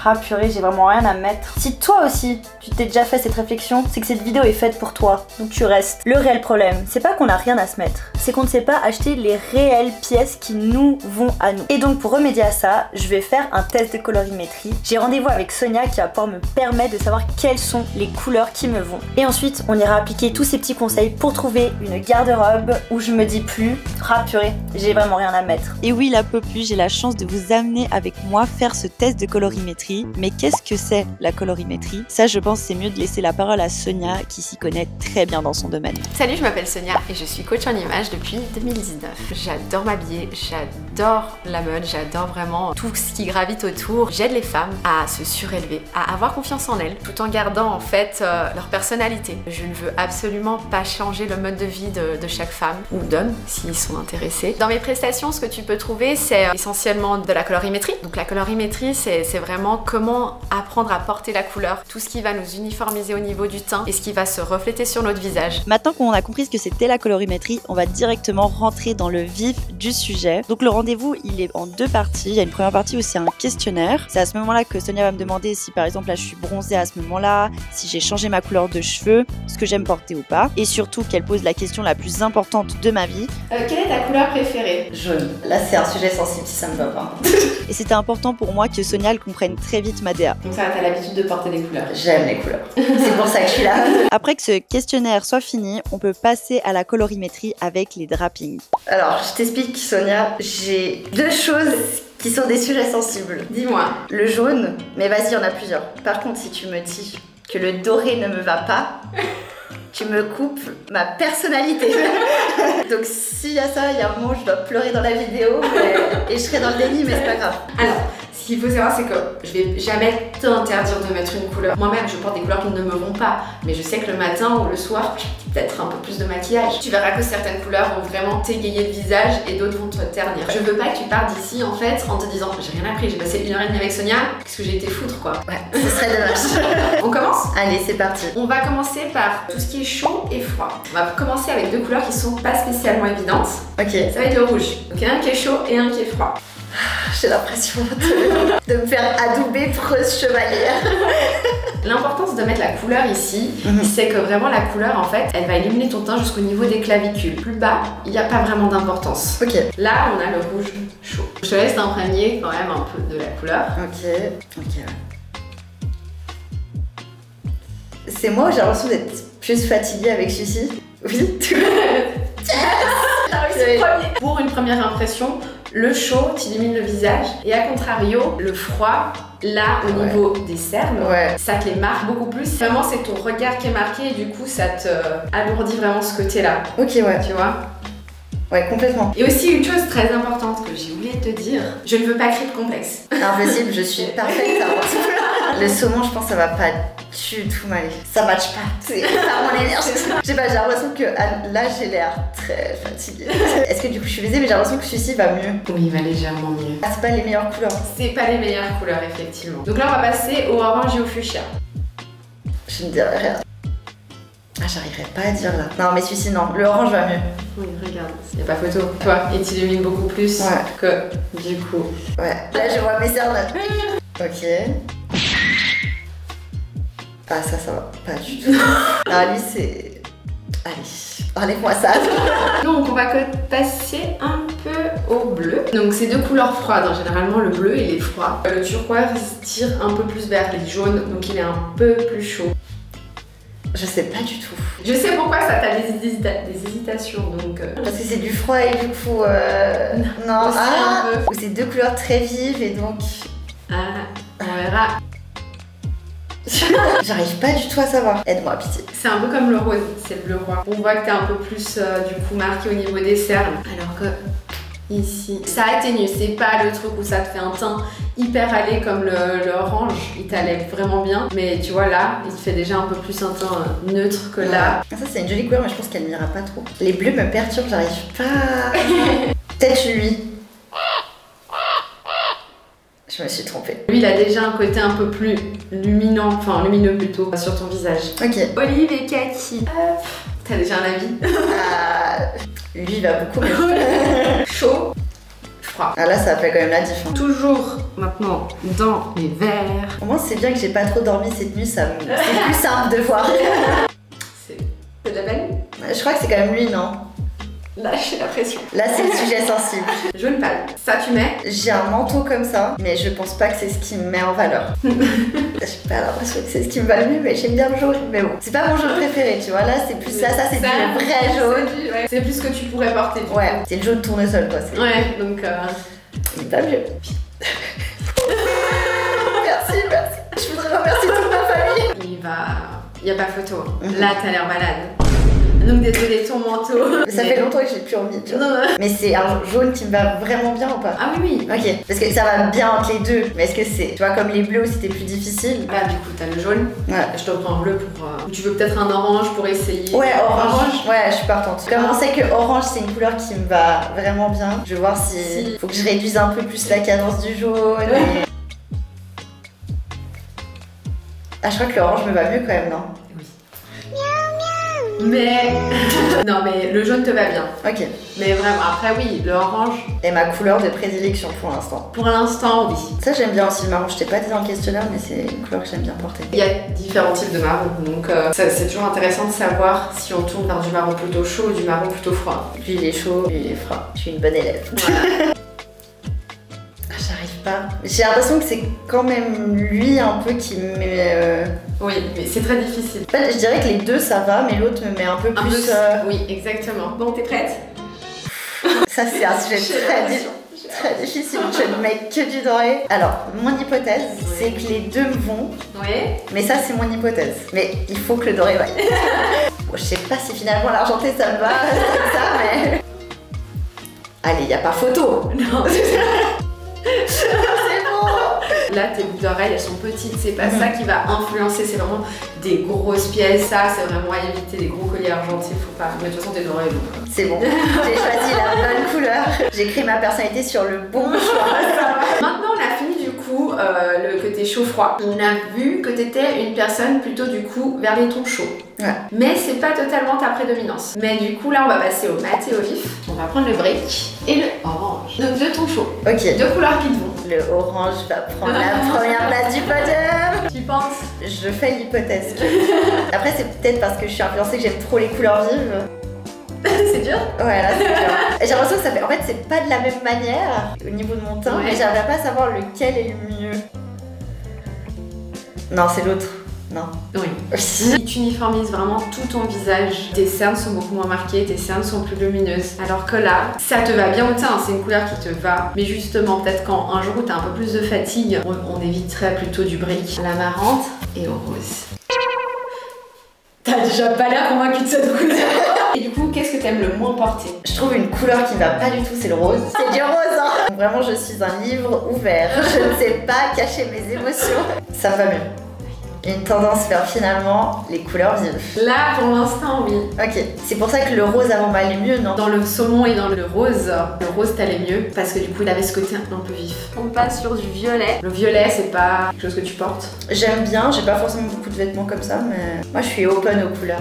Ah purée, j'ai vraiment rien à mettre. Si toi aussi, tu t'es déjà fait cette réflexion, c'est que cette vidéo est faite pour toi. Donc tu restes. Le réel problème, c'est pas qu'on a rien à se mettre. C'est qu'on ne sait pas acheter les réelles pièces qui nous vont à nous. Et donc pour remédier à ça, je vais faire un test de colorimétrie. J'ai rendez-vous avec Sonia qui va pouvoir me permettre de savoir quelles sont les couleurs qui me vont. Et ensuite, on ira appliquer tous ces petits conseils pour trouver une garde-robe où je me dis plus, ah purée, j'ai vraiment rien à mettre. Et oui, la Popu, j'ai la chance de vous amener avec moi faire ce test de colorimétrie. Mais qu'est-ce que c'est la colorimétrie? Ça, je pense c'est mieux de laisser la parole à Sonia qui s'y connaît très bien dans son domaine. Salut, je m'appelle Sonia et je suis coach en image depuis 2019. J'adore m'habiller, j'adore la mode, j'adore vraiment tout ce qui gravite autour. J'aide les femmes à se surélever, à avoir confiance en elles, tout en gardant en fait leur personnalité. Je ne veux absolument pas changer le mode de vie de chaque femme ou d'homme s'ils sont intéressés. Dans mes prestations, ce que tu peux trouver, c'est essentiellement de la colorimétrie. Donc la colorimétrie, c'est vraiment comment apprendre à porter la couleur, tout ce qui va nous uniformiser au niveau du teint et ce qui va se refléter sur notre visage. Maintenant qu'on a compris ce que c'était la colorimétrie, on va directement rentrer dans le vif du sujet. Donc le rendez-vous, il est en deux parties. Il y a une première partie où c'est un questionnaire. C'est à ce moment-là que Sonia va me demander si par exemple là je suis bronzée à ce moment-là, si j'ai changé ma couleur de cheveux, ce que j'aime porter ou pas. Et surtout qu'elle pose la question la plus importante de ma vie. Quelle est ta couleur préférée? Jaune. Là c'est un sujet sensible si ça me va pas. Et c'était important pour moi que Sonia elle comprenne très vite ma DA. Donc ça, t'as l'habitude de porter des couleurs. J'aime les couleurs. C'est pour ça que je suis là. Après que ce questionnaire soit fini, on peut passer à la colorimétrie avec les drappings. Alors, je t'explique Sonia, j'ai deux choses qui sont des sujets sensibles. Dis-moi. Le jaune, mais vas-y, il y en a plusieurs. Par contre, si tu me dis que le doré ne me va pas, tu me coupes ma personnalité. Donc s'il y a ça, il y a un moment où je dois pleurer dans la vidéo et je serai dans le déni, mais c'est pas grave. Alors, ce qu'il faut savoir, c'est que je vais jamais t'interdire de mettre une couleur. Moi-même, je porte des couleurs qui ne me vont pas, mais je sais que le matin ou le soir, je vais peut-être un peu plus de maquillage. Tu verras que certaines couleurs vont vraiment t'égayer le visage et d'autres vont te ternir. Je veux pas que tu partes d'ici en fait en te disant j'ai rien appris, j'ai passé 1h30 avec Sonia, qu'est-ce que j'ai été foutre quoi. Ouais, ce serait dommage. On commence? Allez, c'est parti. On va commencer par tout ce qui est chaud et froid. On va commencer avec deux couleurs qui sont pas spécialement évidentes. Ok. Ça va être le rouge. Donc il y en a un qui est chaud et un qui est froid. J'ai l'impression de me faire adouber preuse chevalière. L'importance de mettre la couleur ici, c'est que vraiment la couleur en fait, elle va illuminer ton teint jusqu'au niveau des clavicules. Plus bas, il n'y a pas vraiment d'importance. Ok. Là, on a le rouge chaud. Je te laisse t'imprégner quand même un peu de la couleur. Ok. Ok, ouais. C'est moi ou j'ai l'impression d'être plus fatiguée avec celui-ci? Oui. T'as réussi premier. Pour une première impression, le chaud t'illumine le visage et à contrario, le froid, là au niveau des cernes, ça te les marque beaucoup plus. Vraiment c'est ton regard qui est marqué et du coup ça te alourdit vraiment ce côté-là. Ok, ouais. Tu vois? Ouais, complètement. Et aussi une chose très importante que j'ai oublié de te dire, je ne veux pas créer de complexe. Impossible, je suis parfaite à voir. Le saumon, je pense que ça va pas du tout m'aller. Ça match pas. C'est pas mon énergie. Je sais pas, j'ai l'impression que là j'ai l'air très fatiguée. Est-ce que du coup je suis visée, mais j'ai l'impression que celui-ci va mieux. Oui, il va légèrement mieux. Ah, c'est pas les meilleures couleurs. C'est pas les meilleures couleurs, effectivement. Donc là, on va passer au orange et au fuchsia. Je ne dirais rien. Ah, j'arriverai pas à dire là. Non, mais celui-ci, non. Le orange va mieux. Oui, regarde, il n'y a pas photo. Toi, il t'illumine beaucoup plus que du coup. Ouais. Là, je vois mes cernes. Ok. Ah, ça va pas du tout. Ah, lui, c'est... Allez, enlève-moi ça. Donc, on va passer un peu au bleu. Donc, c'est deux couleurs froides. Généralement, le bleu, il est froid. Le turquoise tire un peu plus vers les jaunes, donc il est un peu plus chaud. Je sais pas du tout. Je sais pourquoi ça t'a des hésitations, donc... Parce que c'est du froid et du coup... Non, ou c'est deux couleurs très vives et donc... Ah, on verra. J'arrive pas du tout à savoir. Aide-moi, pitié. C'est un peu comme le rose, c'est le bleu roi. On voit que t'es un peu plus du coup marqué au niveau des cernes. Alors que ici, ça atténue. C'est pas le truc où ça te fait un teint hyper allé comme l'orange. Il t'allait vraiment bien. Mais tu vois là, il te fait déjà un peu plus un teint neutre que là. Ça c'est une jolie couleur mais je pense qu'elle n'ira pas trop. Les bleus me perturbent, j'arrive pas. Peut-être lui. Je me suis trompée. Lui, il a déjà un côté un peu plus luminant, enfin lumineux plutôt, sur ton visage. Ok. Olive et kaki. T'as déjà un avis? Lui, il va beaucoup mieux. Chaud, froid. Ah là, ça fait quand même la diff. Hein. Toujours maintenant dans les verts. Au moins, c'est bien que j'ai pas trop dormi cette nuit, c'est plus simple de voir. C'est de la belle. Je crois que c'est quand même lui, non? Lâchez la pression. Là, c'est le sujet sensible. Jaune pâle. Ça, tu mets? J'ai un manteau comme ça, mais je pense pas que c'est ce qui me met en valeur. J'ai pas l'impression que c'est ce qui me va le mieux, mais j'aime bien le jaune. Mais bon, c'est pas mon jaune préféré, tu vois. Là, c'est plus ça c'est du vrai jaune. C'est plus ce que tu pourrais porter. Ouais, c'est le jaune tournesol, quoi. Ouais, donc. Il va mieux. Merci. Je voudrais remercier toute ma famille. Il y a pas photo. Là, t'as l'air malade. Donc désolé, ton manteau. Ça fait longtemps que j'ai plus envie, tu vois. Mais c'est un jaune qui me va vraiment bien ou pas? Ah oui. Ok, parce que ça va bien entre les deux. Mais est-ce que c'est, tu vois, comme les bleus où c'était plus difficile? Là, du coup, t'as le jaune. Ouais. Je te prends un bleu pour. Ou tu veux peut-être un orange pour essayer? Ouais, orange. Ouais, je suis partante. Comme on sait que orange c'est une couleur qui me va vraiment bien, je vais voir si faut que je réduise un peu plus la cadence du jaune. Et... Ah, je crois que l'orange me va mieux quand même, non? Mais non, mais le jaune te va bien. Ok. Mais vraiment, après oui, l'orange. Et ma couleur de prédilection pour l'instant. Pour l'instant, oui. Ça j'aime bien aussi le marron. Je t'ai pas dit dans le questionnaire, mais c'est une couleur que j'aime bien porter. Il y a différents types de marron, donc c'est toujours intéressant de savoir si on tourne vers du marron plutôt chaud ou du marron plutôt froid. Lui il est chaud, lui il est froid. Je suis une bonne élève. Voilà. J'arrive pas. J'ai l'impression que c'est quand même lui un peu qui me met. Oui, mais c'est très difficile. En fait, je dirais que les deux ça va, mais l'autre me met un peu plus. Oui, exactement. Bon, t'es prête? Ça, c'est un sujet très difficile. Je ne mets que du doré. Alors, mon hypothèse, c'est que les deux me vont. Oui. Mais ça, c'est mon hypothèse. Mais il faut que le doré vaille. Bon, je sais pas si finalement l'argenté ça me va, c'est ça, mais. Allez, y a pas photo. Non. C'est bon. Là, tes boucles d'oreilles, elles sont petites. C'est pas ça qui va influencer. C'est vraiment des grosses pièces. Ça, c'est vraiment à éviter. Des gros colliers argentés, faut pas. Mais de toute façon, t'es doré, donc. C'est bon. J'ai choisi la bonne couleur. J'ai créé ma personnalité sur le bon choix. Maintenant, on a fini du coup le côté chaud-froid. On a vu que t'étais une personne plutôt du coup vers les tons chauds. Ouais. Mais c'est pas totalement ta prédominance. Mais du coup, là, on va passer au mat et au vif. On va prendre le brick et le orange. Donc, deux tons chauds. Ok. Deux couleurs qui te vont. Le orange va prendre la première place du podium. Tu penses? Je fais l'hypothèse. Après, c'est peut-être parce que je suis influencée que j'aime trop les couleurs vives. C'est dur? Ouais, là c'est dur. J'ai l'impression que ça fait. En fait, c'est pas de la même manière au niveau de mon teint, mais j'arrive pas à savoir lequel est le mieux. Non, c'est l'autre. Non. Oui. Si tu uniformises vraiment tout ton visage, tes cernes sont beaucoup moins marquées, tes cernes sont plus lumineuses. Alors que là, ça te va bien au teint, c'est une couleur qui te va. Mais justement, peut-être quand un jour où t'as un peu plus de fatigue, on éviterait plutôt du brick. La marrante et au rose. T'as déjà pas l'air convaincu de cette couleur. Et du coup, qu'est-ce que t'aimes le moins porter? Je trouve une couleur qui ne va pas du tout, c'est le rose. C'est du rose, hein. Vraiment, je suis un livre ouvert. Je ne sais pas cacher mes émotions. Ça va mieux. Une tendance vers finalement les couleurs vives. Là, pour l'instant, oui. Ok, c'est pour ça que le rose avant m'allait mieux, non? Dans le saumon et dans le rose t'allait mieux parce que du coup, il avait ce côté un peu vif. On passe sur du violet. Le violet, c'est pas quelque chose que tu portes. J'aime bien, j'ai pas forcément beaucoup de vêtements comme ça, mais moi je suis open aux couleurs.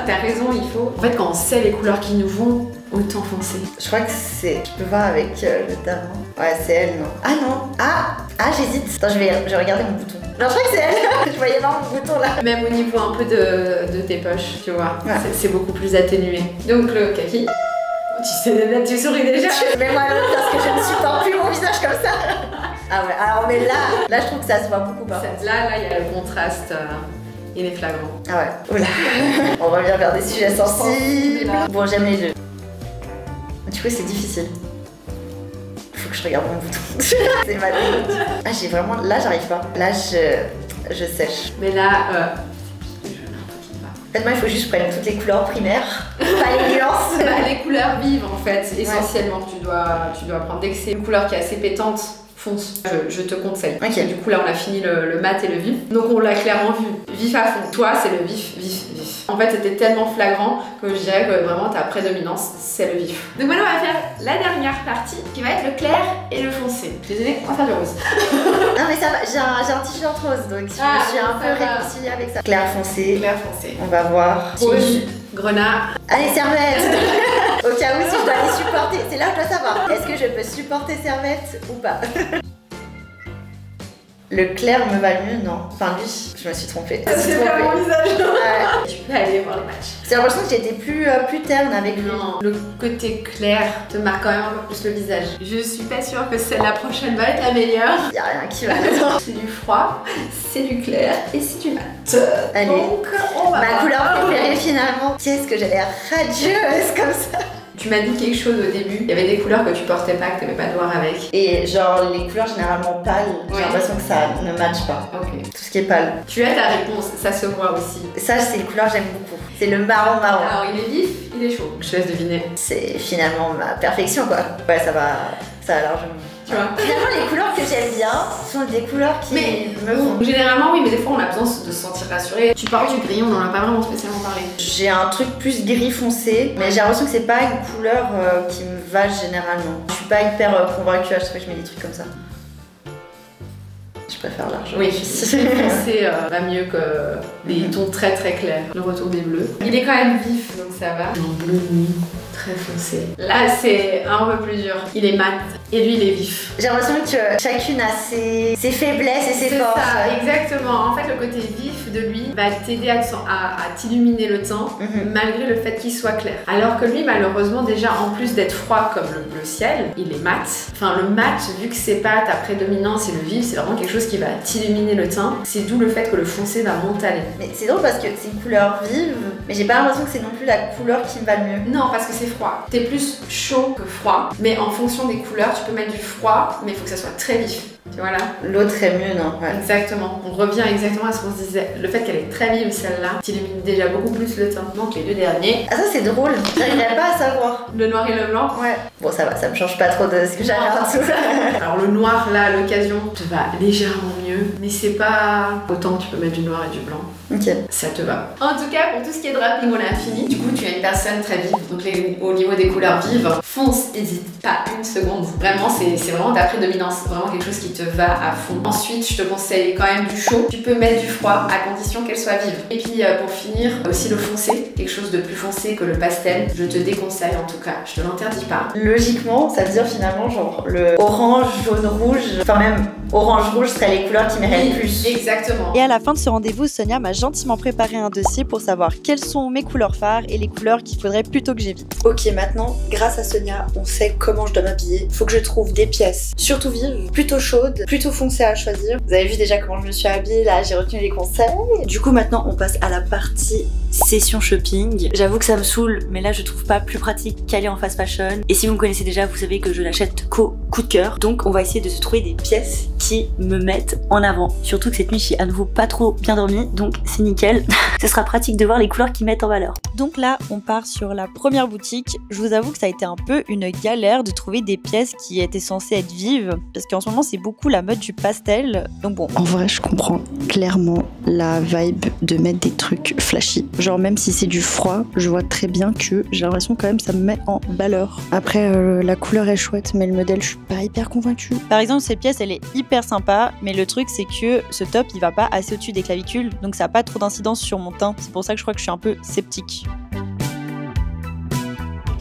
T'as raison, il faut. En fait, quand on sait les couleurs qui nous vont, autant foncer. Je crois que c'est. Je peux voir avec le diamant. Ouais, c'est elle, non? Ah non! Ah, j'hésite. Attends, je vais regarder mon bouton. Non, je crois que c'est elle. Je voyais pas mon bouton là. Même au niveau un peu de tes poches, tu vois. Ouais. C'est beaucoup plus atténué. Donc le kaki. Tu sais, là, tu souris déjà. Mets-moi l'autre parce que je ne supporte plus mon visage comme ça. Ah ouais, alors mais là je trouve que ça se voit beaucoup pas. Là, il y a le contraste. Il est flagrant. Ah ouais. Oula. On revient vers des sujets sensibles. Bon, j'aime les deux. Du coup, c'est difficile. Faut que je regarde mon bouton. C'est ma dégoût. Ah, j'ai vraiment. Là, j'arrive pas. Là, je sèche. Mais là, En fait, moi, il faut juste que je prenne toutes les couleurs primaires, pas les nuances. bah, les couleurs vives, en fait, essentiellement, tu dois prendre. Dès que c'est une couleur qui est assez pétante, fonce. Je te conseille. Ok. Parce que du coup, là, on a fini le mat et le vif. Donc, on l'a clairement vu. Vif à fond. Toi, c'est le vif, vif, vif. En fait, c'était tellement flagrant que je dirais que vraiment, ta prédominance, c'est le vif. Donc, maintenant, on va faire la dernière partie qui va être le clair et le foncé. Je suis désolée, on va faire du rose. Non, mais ça va, j'ai un t-shirt rose, donc je suis un peu réconciliée avec ça. Clair foncé. Clair foncé. On va voir. Rouge, grenat. Allez, servette. Au cas où si je dois les supporter, c'est là que je dois savoir. Est-ce que je peux supporter Servette ou pas? Le clair me va mieux, non? Enfin lui, je me suis trompée. C'est pas mon visage. Tu peux aller voir les matchs. J'ai l'impression que j'étais plus terne avec lui. Non, le côté clair te marque quand même un peu plus le visage. Je suis pas sûre que la prochaine va être la meilleure. Y'a rien qui va là-dedans. C'est du froid, c'est du clair et c'est du mat. Allez. Donc on va Ma voir. couleur préférée finalement. Qu'est-ce que j'ai l'air radieuse comme ça. Tu m'as dit quelque chose au début. Il y avait des couleurs que tu portais pas, que t'aimais pas te voir avec. Et genre les couleurs généralement pâles, j'ai Ouais. l'impression que ça ne matche pas. Ok. Tout ce qui est pâle. Tu as ta réponse, ça se voit aussi. Ça, c'est une couleur que j'aime beaucoup. C'est le marron. Alors il est vif, il est chaud. Je te laisse deviner. C'est finalement ma perfection quoi. Ouais, ça va largement. Tu vois. Finalement, les couleurs que j'aime bien sont des couleurs qui me vont. Généralement oui, mais des fois on a besoin de se sentir rassuré. Tu parles du gris, on en a pas vraiment spécialement parlé. J'ai un truc plus gris foncé, mais j'ai l'impression que c'est pas une couleur qui me va généralement. Je suis pas hyper convaincue à chaque fois que je mets des trucs comme ça. Je préfère largement. Oui, foncé va mieux que les tons très très clairs. Le retour des bleus. Il est quand même vif, donc ça va. En bleu nuit, très foncé. Là, c'est un peu plus dur. Il est mat et lui, il est vif. J'ai l'impression que chacune a ses faiblesses et ses C'est forces. ça, exactement. En fait, le côté vif de lui va t'aider à t'illuminer le teint, malgré le fait qu'il soit clair. Alors que lui, malheureusement, déjà, en plus d'être froid comme le ciel, il est mat. Enfin, le mat, vu que c'est pas ta prédominance et le vif, c'est vraiment quelque chose qui va t'illuminer le teint. C'est d'où le fait que le foncé va m'entaler. Mais c'est drôle parce que c'est une couleur vive, mais j'ai pas l'impression que c'est non plus la couleur qui me va le mieux. Non, parce que c'est froid. T'es plus chaud que froid, mais en fonction des couleurs, tu peux mettre du froid, mais il faut que ça soit très vif. Tu vois là? L'autre est mieux, non? Ouais. Exactement. On revient exactement à ce qu'on se disait. Le fait qu'elle est très vive, celle-là, t'illumine déjà beaucoup plus le teint. Donc les deux derniers. Ah ça c'est drôle, j'arriverais pas à savoir. Le noir et le blanc. Ouais. Bon ça va, ça me change pas trop de ce que j'avais en dessous. Alors le noir là à l'occasion te va légèrement mieux, mais c'est pas autant que tu peux mettre du noir et du blanc. Ok. Ça te va. En tout cas, pour tout ce qui est draping, on a fini. Du coup, tu es une personne très vive. Donc au niveau des couleurs vives, fonce, hésite pas une seconde. Vraiment, c'est vraiment ta prédominance. Vraiment quelque chose qui te va à fond. Ensuite, je te conseille quand même du chaud. Tu peux mettre du froid à condition qu'elle soit vive. Et puis pour finir, aussi le foncé. Quelque chose de plus foncé que le pastel. Je te déconseille en tout cas. Je te l'interdis pas. Logiquement, ça veut dire finalement genre le orange, jaune, rouge, enfin même orange, rouge seraient les couleurs qui m'iraient le plus. Exactement. Et à la fin de ce rendez-vous, Sonia m'a gentiment préparé un dossier pour savoir quelles sont mes couleurs phares et les couleurs qu'il faudrait plutôt que j'évite. Ok, maintenant, grâce à Sonia, on sait comment je dois m'habiller. Faut que je trouve des pièces, surtout vives, plutôt chaudes, plutôt foncées à choisir. Vous avez vu déjà comment je me suis habillée, là j'ai retenu les conseils. Du coup maintenant on passe à la partie session shopping. J'avoue que ça me saoule, mais là je trouve pas plus pratique qu'aller en fast fashion. Et si vous me connaissez déjà, vous savez que je l'achète qu'au coup de cœur. Donc on va essayer de se trouver des pièces qui me mettent en avant. Surtout que cette nuit je suis à nouveau pas trop bien dormie, donc c'est nickel. Ce sera pratique de voir les couleurs qui mettent en valeur. Donc là, on part sur la première boutique. Je vous avoue que ça a été un peu une galère de trouver des pièces qui étaient censées être vives, parce qu'en ce moment c'est beaucoup la mode du pastel. Donc bon, En vrai, je comprends clairement la vibe de mettre des trucs flashy. Genre même si c'est du froid, je vois très bien que j'ai l'impression quand même ça me met en valeur. Après, la couleur est chouette, mais le modèle, je suis pas hyper convaincue. par exemple cette pièce elle est hyper sympa, mais le truc c'est que ce top il va pas assez au-dessus des clavicules, donc ça a pas trop d'incidence sur mon teint. C'est pour ça que je crois que je suis un peu sceptique.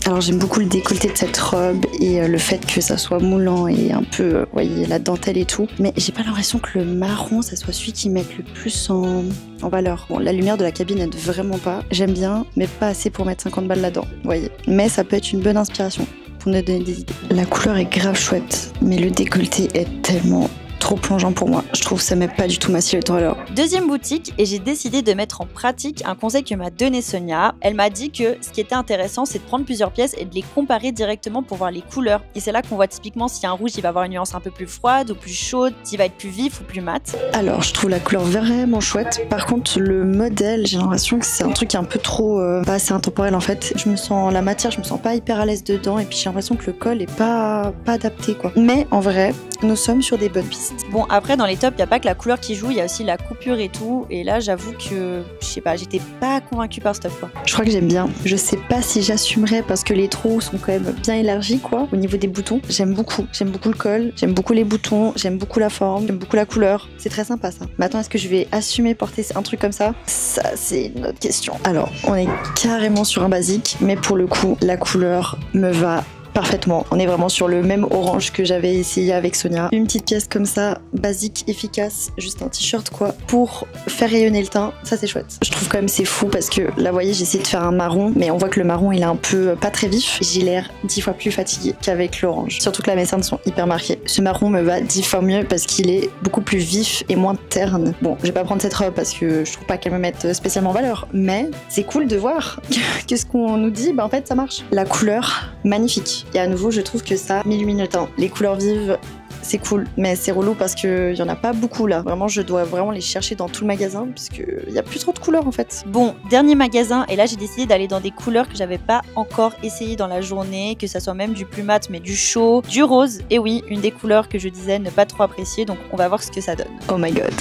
Alors j'aime beaucoup le décolleté de cette robe et le fait que ça soit moulant et un peu, voyez, la dentelle et tout. Mais j'ai pas l'impression que le marron, ça soit celui qui mette le plus en valeur. Bon, la lumière de la cabine aide vraiment pas. J'aime bien, mais pas assez pour mettre 50 balles là-dedans, voyez. Mais ça peut être une bonne inspiration pour nous donner des idées. La couleur est grave chouette, mais le décolleté est tellement trop plongeant pour moi. Je trouve que ça met pas du tout ma silhouette en valeur. Deuxième boutique, et j'ai décidé de mettre en pratique un conseil que m'a donné Sonia. Elle m'a dit que ce qui était intéressant, c'est de prendre plusieurs pièces et de les comparer directement pour voir les couleurs. Et c'est là qu'on voit typiquement si un rouge, il va avoir une nuance un peu plus froide ou plus chaude, s'il va être plus vif ou plus mat. Alors, je trouve la couleur vraiment chouette. Par contre, le modèle, j'ai l'impression que c'est un truc un peu trop pas assez intemporel en fait. Je me sens la matière, je me sens pas hyper à l'aise dedans et puis j'ai l'impression que le col est pas adapté quoi. Mais en vrai, Nous sommes sur des bonnes pistes. Bon, après, dans les tops, il n'y a pas que la couleur qui joue, il y a aussi la coupure et tout. Et là, j'avoue que, je sais pas, j'étais pas convaincue par ce top, quoi. Je crois que j'aime bien. Je sais pas si j'assumerais parce que les trous sont quand même bien élargis, quoi, au niveau des boutons. J'aime beaucoup le col, j'aime beaucoup les boutons, j'aime beaucoup la forme, j'aime beaucoup la couleur. C'est très sympa, ça. Maintenant, est-ce que je vais assumer porter un truc comme ça? Ça, c'est une autre question. Alors, on est carrément sur un basique, mais pour le coup, la couleur me va parfaitement. On est vraiment sur le même orange que j'avais essayé avec Sonia. Une petite pièce comme ça, basique, efficace, juste un t-shirt quoi, pour faire rayonner le teint, ça c'est chouette. Je trouve quand même c'est fou parce que là, vous voyez, j'ai essayé de faire un marron, mais on voit que le marron il est un peu pas très vif. J'ai l'air 10 fois plus fatiguée qu'avec l'orange. Surtout que là, mes cernes sont hyper marquées. Ce marron me va 10 fois mieux parce qu'il est beaucoup plus vif et moins terne. Bon, je vais pas prendre cette robe parce que je trouve pas qu'elle me mette spécialement en valeur, mais c'est cool de voir que ce qu'on nous dit, bah en fait ça marche. La couleur, magnifique. Et à nouveau, je trouve que ça m'illumine le teint. Les couleurs vives, c'est cool, mais c'est relou parce qu'il y en a pas beaucoup là. Vraiment, je dois vraiment les chercher dans tout le magasin puisqu'il y a plus trop de couleurs en fait. Bon, dernier magasin, et là j'ai décidé d'aller dans des couleurs que j'avais pas encore essayé dans la journée, que ça soit même du plus mat mais du chaud, du rose. Et oui, une des couleurs que je disais ne pas trop apprécier, donc on va voir ce que ça donne. Oh my god.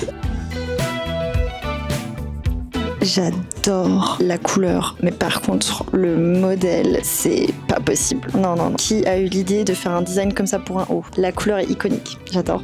J'adore la couleur, mais par contre le modèle c'est pas possible. Non. Qui a eu l'idée de faire un design comme ça pour un haut? La couleur est iconique, j'adore.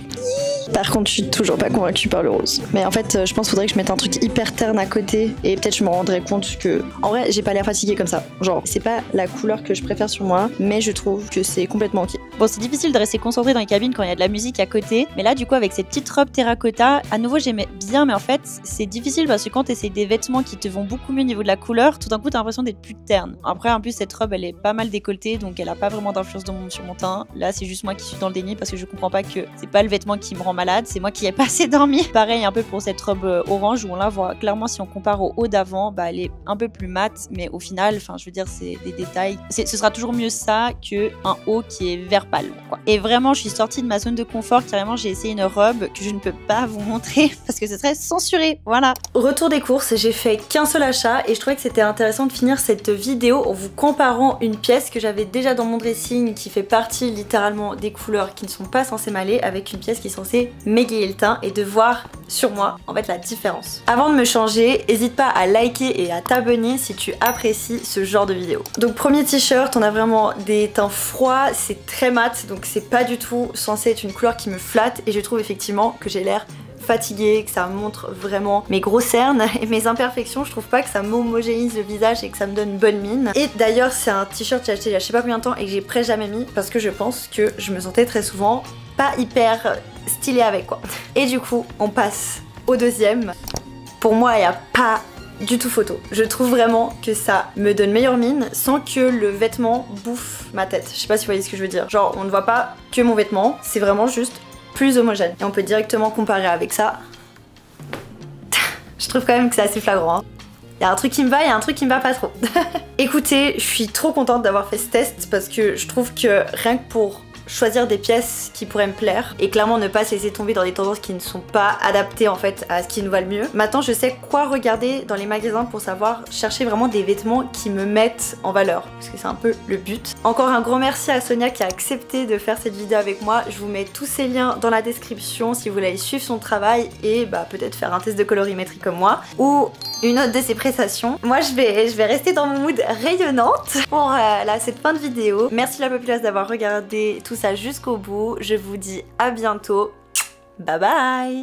Par contre, je suis toujours pas convaincue par le rose. Mais en fait, je pense qu'il faudrait que je mette un truc hyper terne à côté et peut-être je me rendrais compte que, en vrai, j'ai pas l'air fatiguée comme ça. Genre, c'est pas la couleur que je préfère sur moi, mais je trouve que c'est complètement ok. Bon, c'est difficile de rester concentré dans les cabines quand il y a de la musique à côté, mais là, du coup, avec cette petite robe terracotta, à nouveau, j'aimais bien, mais en fait, c'est difficile parce que quand t'essayes des vêtements qui te vont beaucoup mieux au niveau de la couleur, tout d'un coup, t'as l'impression d'être plus terne. Après, en plus, cette robe, elle est pas mal décolletée, donc elle a pas vraiment d'influence sur mon teint. Là, c'est juste moi qui suis dans le déni parce que je comprends pas que c'est pas le vêtement qui me rend malade, c'est moi qui ai pas assez dormi. Pareil un peu pour cette robe orange où on la voit clairement, si on compare au haut d'avant, bah elle est un peu plus mate, mais au final, enfin je veux dire, c'est des détails. Ce sera toujours mieux ça que un haut qui est vert pâle, quoi. Et vraiment, je suis sortie de ma zone de confort. Carrément, j'ai essayé une robe que je ne peux pas vous montrer parce que ce serait censuré. Voilà. Retour des courses, j'ai fait qu'un seul achat et je trouvais que c'était intéressant de finir cette vidéo en vous comparant une pièce que j'avais déjà dans mon dressing qui fait partie littéralement des couleurs qui ne sont pas censées m'aller avec une pièce qui est censée m'égayer le teint et de voir sur moi en fait la différence. Avant de me changer, n'hésite pas à liker et à t'abonner si tu apprécies ce genre de vidéo. Donc premier t-shirt, on a vraiment des teints froids, c'est très mat donc c'est pas du tout censé être une couleur qui me flatte et je trouve effectivement que j'ai l'air fatiguée, que ça montre vraiment mes gros cernes et mes imperfections. Je trouve pas que ça m'homogénise le visage et que ça me donne une bonne mine. Et d'ailleurs c'est un t-shirt que j'ai acheté il y a je sais pas combien de temps et que j'ai presque jamais mis parce que je pense que je me sentais très souvent pas hyper stylée avec quoi. Et du coup on passe au deuxième. Pour moi il n'y a pas du tout photo. Je trouve vraiment que ça me donne meilleure mine sans que le vêtement bouffe ma tête. Je sais pas si vous voyez ce que je veux dire. Genre on ne voit pas que mon vêtement, c'est vraiment juste plus homogène. Et on peut directement comparer avec ça. Je trouve quand même que c'est assez flagrant. Hein. Il y a un truc qui me va, il y a un truc qui me va pas trop. Écoutez, je suis trop contente d'avoir fait ce test parce que je trouve que rien que pour choisir des pièces qui pourraient me plaire et clairement ne pas se laisser tomber dans des tendances qui ne sont pas adaptées en fait à ce qui nous va le mieux. Maintenant je sais quoi regarder dans les magasins pour savoir chercher vraiment des vêtements qui me mettent en valeur parce que c'est un peu le but. Encore un grand merci à Sonia qui a accepté de faire cette vidéo avec moi. Je vous mets tous ces liens dans la description si vous voulez aller suivre son travail et bah peut-être faire un test de colorimétrie comme moi ou une autre de ses prestations. Moi je vais rester dans mon mood rayonnante pour cette fin de vidéo. Merci la populace d'avoir regardé tout ça jusqu'au bout. Je vous dis à bientôt. Bye bye.